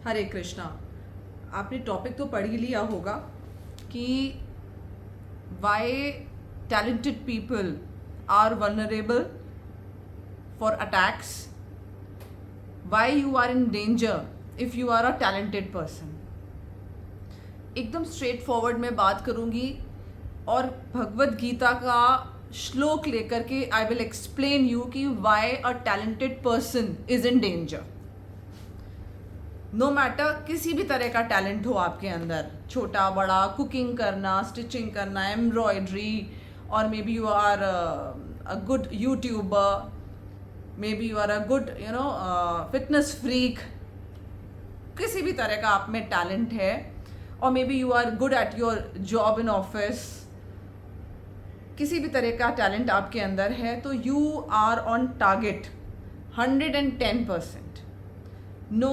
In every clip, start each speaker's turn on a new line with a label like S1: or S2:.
S1: हरे कृष्णा। आपने टॉपिक तो पढ़ ही लिया होगा कि why talented people are vulnerable for attacks, why you are in danger if you are a talented person. एकदम स्ट्रेट फॉरवर्ड में बात करूँगी और भगवत गीता का श्लोक लेकर के आई विल एक्सप्लेन यू कि why a talented person is in danger. No matter किसी भी तरह का टैलेंट हो आपके अंदर, छोटा बड़ा, कुकिंग करना, स्टिचिंग करना, एम्ब्रॉयडरी, और maybe you are a good YouTuber, maybe you are a good fitness freak, किसी भी तरह का आप में टैलेंट है, और maybe you are good at your job in office, किसी भी तरह का टैलेंट आपके अंदर है तो you are on target 110%. Know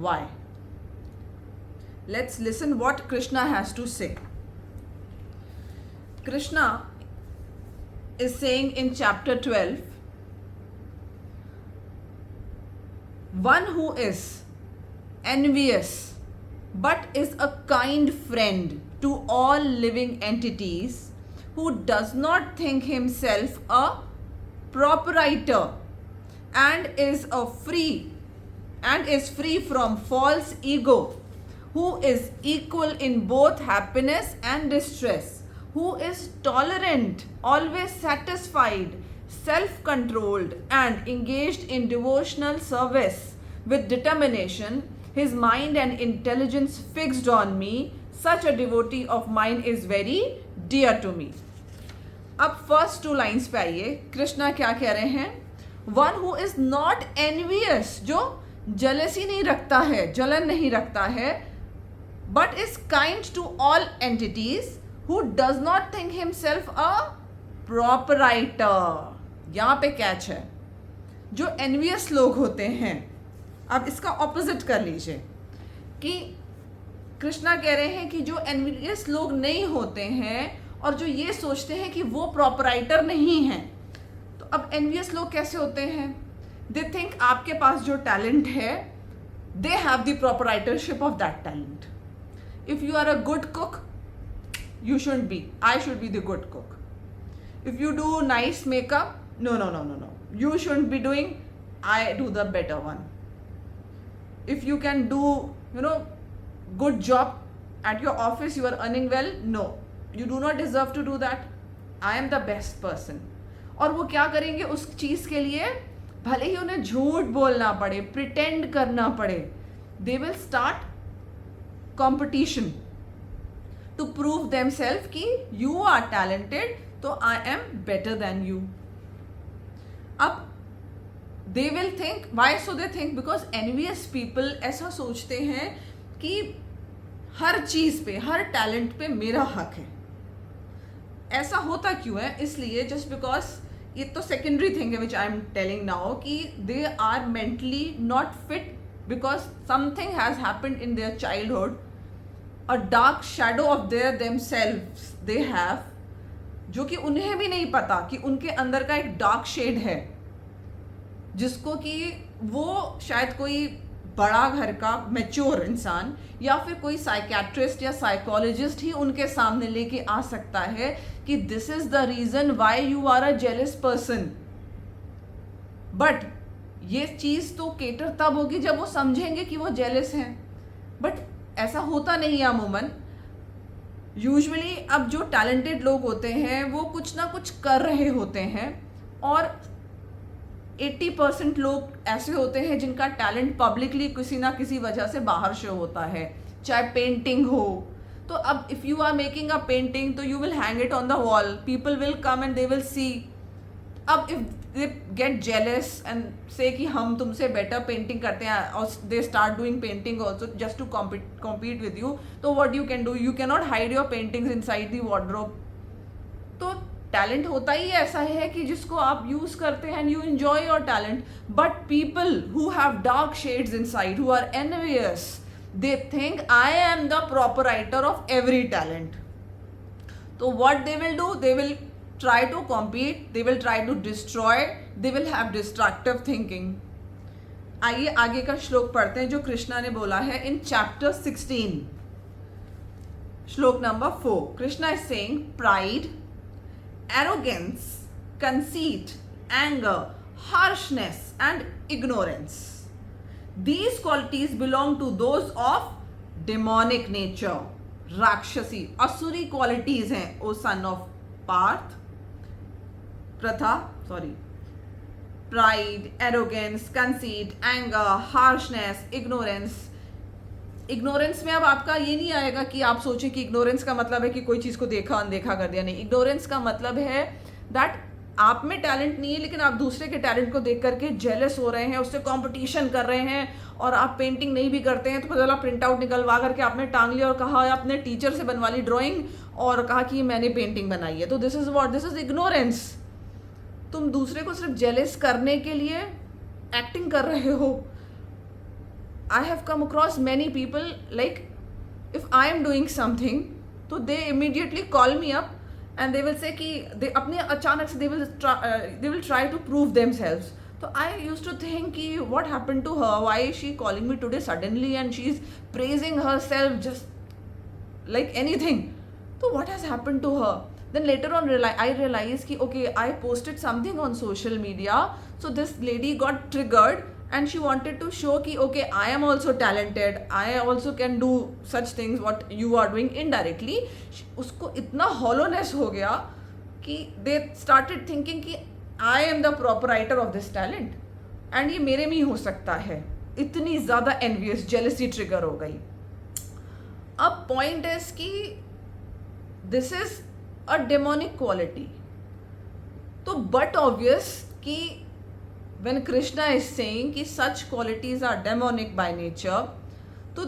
S1: why? Let's listen what Krishna has to say. Krishna is saying in chapter 12, one who is envious but is a kind friend to all living entities, who does not think himself a proprietor and is free from false ego, who is equal in both happiness and distress, who is tolerant, always satisfied, self-controlled, and engaged in devotional service with determination, his mind and intelligence fixed on me, such a devotee of mine is very dear to me. अब first 2 lines पे आइए, कृष्णा क्या कह रहे हैं? One who is not envious, जो jealousy नहीं रखता है, जलन नहीं रखता है, but is kind to all entities, who does not think himself a proprietor. यहां पे कैच है, जो एनवियस लोग होते हैं, अब इसका ऑपोजिट कर लीजिए कि कृष्णा कह रहे हैं कि जो एनवियस लोग नहीं होते हैं और जो ये सोचते हैं कि वो प्रॉपराइटर नहीं हैं, तो अब एनवियस लोग कैसे होते हैं? दे थिंक आपके पास जो टैलेंट है, they have the proprietorship of that talent. If you are a good cook, you shouldn't be, I should be the good cook. If you do nice makeup, no, you shouldn't be doing, I do the better one. If you can do good job at your office, you are earning well, no, you do not deserve to do that, I am the best person. और वो क्या करेंगे उस चीज़ के लिए, भले ही उन्हें झूठ बोलना पड़े, प्रिटेंड करना पड़े, they will start competition to prove themselves कि you are talented, तो I am better than you. अब they will think, why so they think, because envious people ऐसा सोचते हैं कि हर चीज़ पे, हर टैलेंट पे मेरा हक है. ऐसा होता क्यों है? इसलिए just because, ये तो सेकेंडरी थिंग है which I am telling now, कि they are mentally not fit because something has happened in their childhood, a dark shadow of their themselves they have, जो कि उन्हें भी नहीं पता कि उनके अंदर का एक डार्क शेड है, जिसको कि वो शायद कोई बड़ा घर का मैच्योर इंसान या फिर कोई साइकेट्रिस्ट या साइकोलॉजिस्ट ही उनके सामने लेके आ सकता है कि this is the reason why you are a jealous person. But ये चीज़ तो केटर तब होगी जब वो समझेंगे कि वो जेलस हैं. बट ऐसा होता नहीं है अमूमन. यूजुअली अब जो टैलेंटेड लोग होते हैं वो कुछ ना कुछ कर रहे होते हैं, और 80% लोग ऐसे होते हैं जिनका टैलेंट पब्लिकली किसी ना किसी वजह से बाहर शो होता है, चाहे पेंटिंग हो. तो अब if you are making a painting, तो you will hang it on the wall, people will come and they will see. अब if they get jealous and say कि हम तुमसे बेटर पेंटिंग करते हैं, और they start doing painting also just to compete with you, तो what you can do, you can not hide your paintings inside the wardrobe. तो talent होता ही ऐसा है कि जिसको आप यूज करते हैं and you enjoy your talent. But people who have dark shades inside, who are envious, they think I am the proprietor of every talent. तो what they will do, they will try to compete, they will try to destroy, they will have destructive thinking. आइए आगे का श्लोक पढ़ते हैं जो कृष्णा ने बोला है इन चैप्टर 16, श्लोक number 4. Krishna is saying pride, arrogance, conceit, anger, harshness and ignorance. These qualities belong to those of demonic nature. राक्षसी असुरी क्वालिटीज हैं O son of Partha. Pride, arrogance, conceit, anger, harshness, ignorance. Ignorance में अब आपका ये नहीं आएगा कि आप सोचें कि इग्नोरेंस का मतलब है कि कोई चीज़ को देखा अनदेखा कर दिया. नहीं, इग्नोरेंस का मतलब है दैट आप में टैलेंट नहीं है लेकिन आप दूसरे के टैलेंट को देख करके जेलस हो रहे हैं, उससे कंपटीशन कर रहे हैं, और आप पेंटिंग नहीं भी करते हैं तो पता चला प्रिंट आउट निकलवा करके आपने टांग लिया और कहा अपने टीचर से बनवा ली ड्राइंग और कहा कि मैंने पेंटिंग बनाई है. तो दिस इज इग्नोरेंस. तुम दूसरे को सिर्फ जेलस करने के लिए एक्टिंग कर रहे हो. I have come across many people like if I am doing something तो they immediately call me up and they will say कि they अपने अचानक से they will try to prove themselves. So I used to think कि what happened to her, why is she calling me today suddenly and she is praising herself just like anything. So what has happened to her? Then later on I realized कि okay, I posted something on social media, so this lady got triggered and she wanted to show कि okay, I am also talented, I also can do such things what you are doing indirectly. उसको इतना hollowness हो गया कि they started thinking कि I am the proprietor of this talent and ये मेरे में ही हो सकता है. इतनी ज़्यादा envious, jealousy trigger हो गई. अब point is कि this is a demonic quality. तो but obvious कि when Krishna is saying कि such qualities are demonic by nature, तो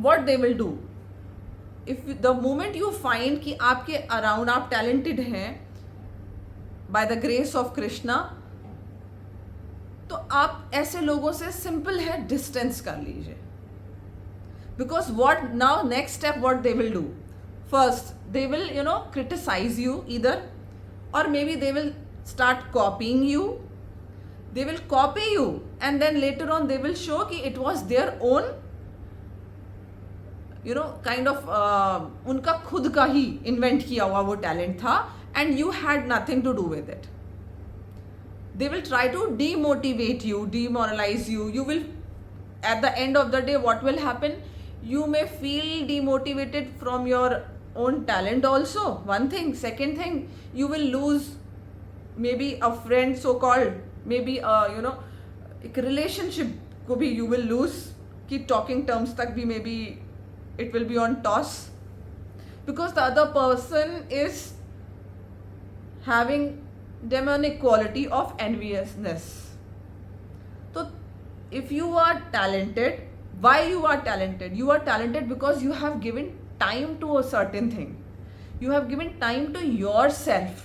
S1: what they will do, if the moment you find कि आपके around आप talented हैं by the grace of Krishna, तो आप ऐसे लोगों से simple है distance कर लीजिए. Because what now next step what they will do, first they will criticize you either, or maybe they will start copying you. They will copy you and then later on they will show कि it was their own kind of उनका खुद का ही invent किया हुआ वो talent था and you had nothing to do with it. They will try to demotivate you, demoralize you. You will, at the end of the day, what will happen? You may feel demotivated from your own talent also. One thing. Second thing, you will lose maybe a friend so called, maybe एक relationship को भी you will lose कि talking terms तक भी maybe it will be on toss because the other person is having demonic quality of enviousness. So if you are talented, why you are talented? You are talented because you have given time to a certain thing. You have given time to yourself.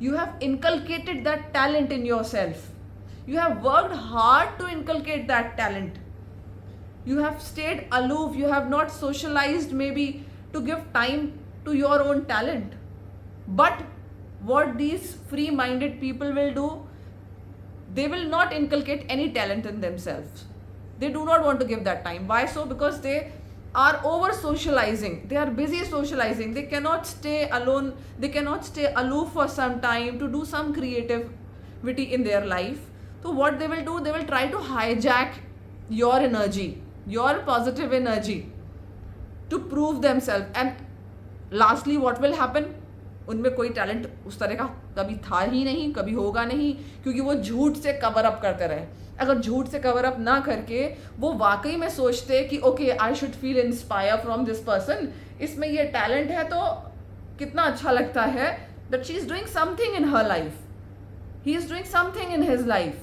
S1: You have inculcated that talent in yourself. You have worked hard to inculcate that talent. You have stayed aloof. You have not socialized maybe to give time to your own talent. But what these free-minded people will do, they will not inculcate any talent in themselves. They do not want to give that time. Why so? Because they are over socializing. They are busy socializing. They cannot stay alone. They cannot stay aloof for some time to do some creativity in their life. So what they will do, they will try to hijack your energy, your positive energy to prove themselves. And lastly, what will happen? उनमें कोई talent उस तरह का कभी था ही नहीं, कभी होगा नहीं, क्योंकि वो झूठ से कवर अप करते रहे. अगर झूठ से कवर अप ना करके वो वाकई में सोचते कि okay I should feel inspire from this person, इसमें ये टैलेंट है तो कितना अच्छा लगता है that she is doing something in her life, he is doing something in his life,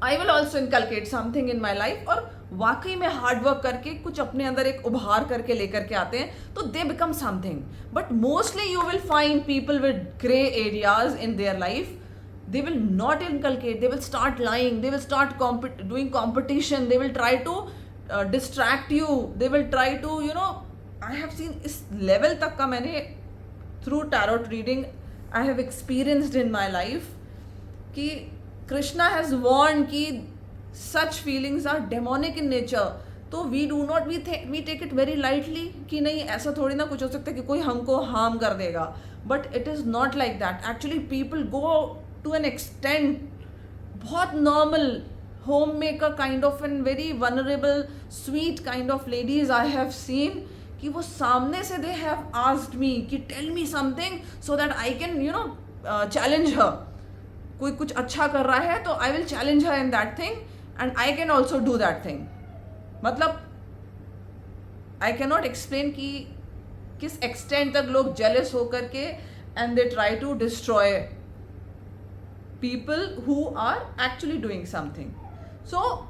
S1: I will also inculcate something in my life. और वाकई में हार्डवर्क करके कुछ अपने अंदर एक उभार करके लेकर के आते हैं तो they become something. But mostly you will find people with grey areas in their life. They will not inculcate. They will start lying. They will start doing competition. They will try to distract you. They will try to I have seen इस level तक का मैंने through tarot reading I have experienced in my life कि Krishna has warned कि such feelings are demonic in nature. तो we do not, we take it very lightly कि नहीं ऐसा थोड़ी ना कुछ हो सकता है कि कोई हमको harm कर देगा. But it is not like that. Actually people go to an extent, बहुत normal homemaker kind of and very vulnerable sweet kind of ladies I have seen कि वो सामने से they have asked me कि tell me something so that I can challenge her. कोई कुछ अच्छा कर रहा है तो I will challenge her in that thing and I can also do that thing. मतलब I cannot explain कि किस extent तक लोग jealous होकर के and they try to destroy people who are actually doing something. So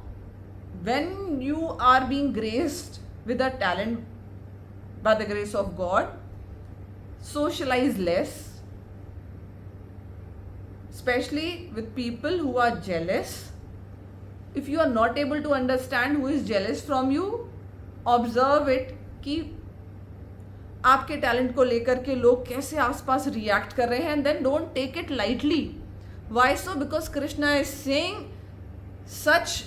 S1: when you are being graced with a talent by the grace of God, socialize less, especially with people who are jealous. If you are not able to understand who is jealous from you, observe it कि आपके talent को लेकर के लोग कैसे आसपास react कर रहे हैं, and then don't take it lightly. Why so? Because Krishna is saying such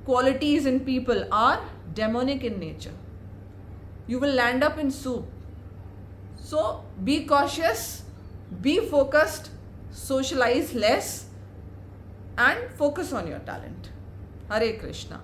S1: qualities in people are demonic in nature. You will land up in soup. So be cautious, be focused, socialize less and focus on your talent. Hare Krishna.